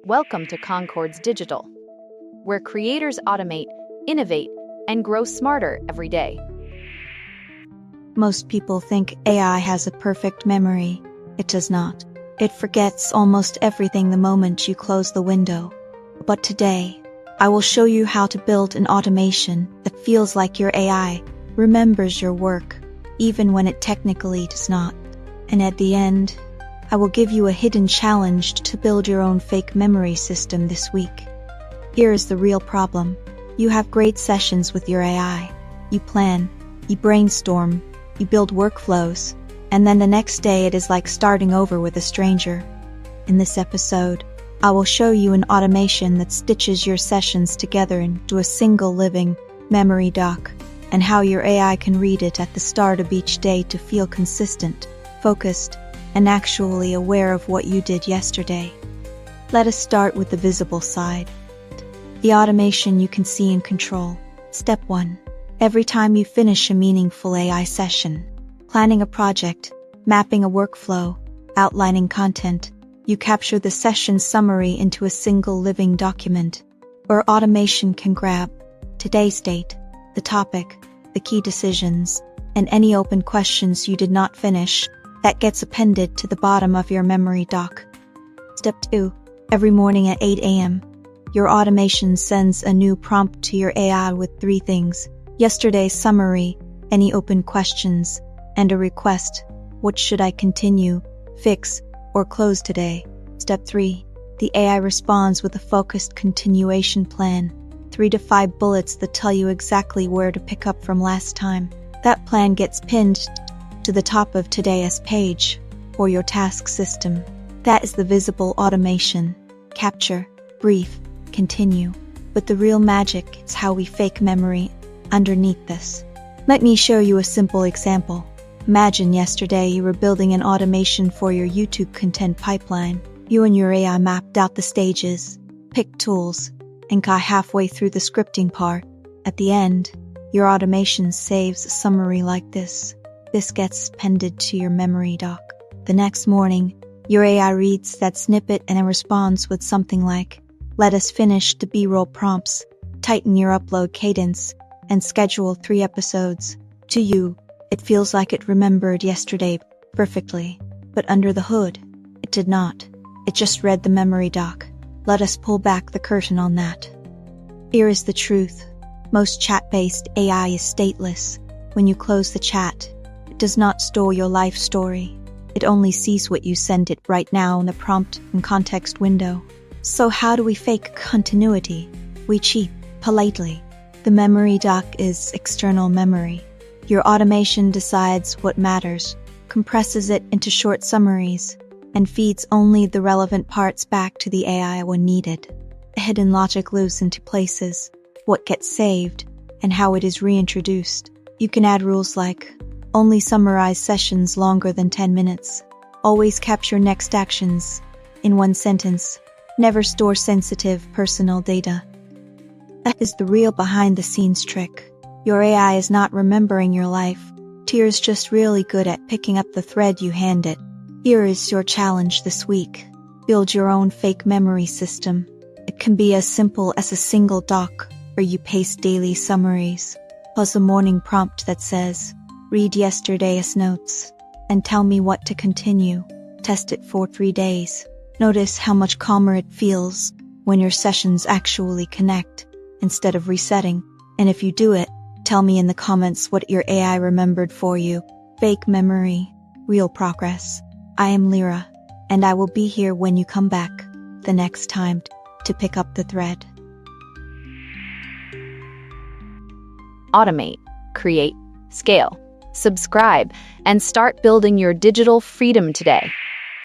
Welcome to Conchords Digital, where creators automate, innovate, and grow smarter every day. Most people think AI has a perfect memory. It does not. It forgets almost everything the moment you close the window. But today, I will show you how to build an automation that feels like your AI remembers your work, even when it technically does not. And at the end, I will give you a hidden challenge to build your own fake memory system this week. Here is the real problem. You have great sessions with your AI. You plan, you brainstorm, you build workflows, and then the next day it is like starting over with a stranger. In this episode, I will show you an automation that stitches your sessions together into a single living memory doc, and how your AI can read it at the start of each day to feel consistent, focused, and actually aware of what you did yesterday. Let us start with the visible side. The automation you can see and control. Step 1. Every time you finish a meaningful AI session, planning a project, mapping a workflow, outlining content, you capture the session summary into a single living document, where automation can grab today's date, the topic, the key decisions, and any open questions you did not finish. That gets appended to the bottom of your memory doc. Step 2. Every morning at 8 a.m., your automation sends a new prompt to your AI with 3 things: yesterday's summary, any open questions, and a request: what should I continue, fix, or close today? Step 3. The AI responds with a focused continuation plan, 3 to 5 bullets that tell you exactly where to pick up from last time. That plan gets pinned to the top of today's page, or your task system. That is the visible automation. Capture, brief, continue. But the real magic is how we fake memory underneath this. Let me show you a simple example. Imagine yesterday you were building an automation for your YouTube content pipeline. You and your AI mapped out the stages, picked tools, and got halfway through the scripting part. At the end, your automation saves a summary like this. This gets appended to your memory doc. The next morning, your AI reads that snippet and responds with something like, let us finish the B-roll prompts, tighten your upload cadence, and schedule 3 episodes. To you, it feels like it remembered yesterday perfectly, but under the hood, it did not. It just read the memory doc. Let us pull back the curtain on that. Here is the truth. Most chat-based AI is stateless. When you close the chat, it does not store your life story. It only sees what you sent it right now in the prompt and context window. So how do we fake continuity? We cheat, politely. The memory doc is external memory. Your automation decides what matters, compresses it into short summaries, and feeds only the relevant parts back to the AI when needed. A hidden logic lives into places, what gets saved, and how it is reintroduced. You can add rules like, only summarize sessions longer than 10 minutes. Always capture next actions in 1 sentence. Never store sensitive personal data. That is the real behind-the-scenes trick. Your AI is not remembering your life. Tier's just really good at picking up the thread you hand it. Here is your challenge this week. Build your own fake memory system. It can be as simple as a single doc where you paste daily summaries, plus a morning prompt that says, read yesterday's notes, and tell me what to continue. Test it for 3 days. Notice how much calmer it feels when your sessions actually connect, instead of resetting. And if you do it, tell me in the comments what your AI remembered for you. Fake memory, real progress. I am Lyra, and I will be here when you come back the next time to pick up the thread. Automate, create, scale, subscribe, and start building your digital freedom today.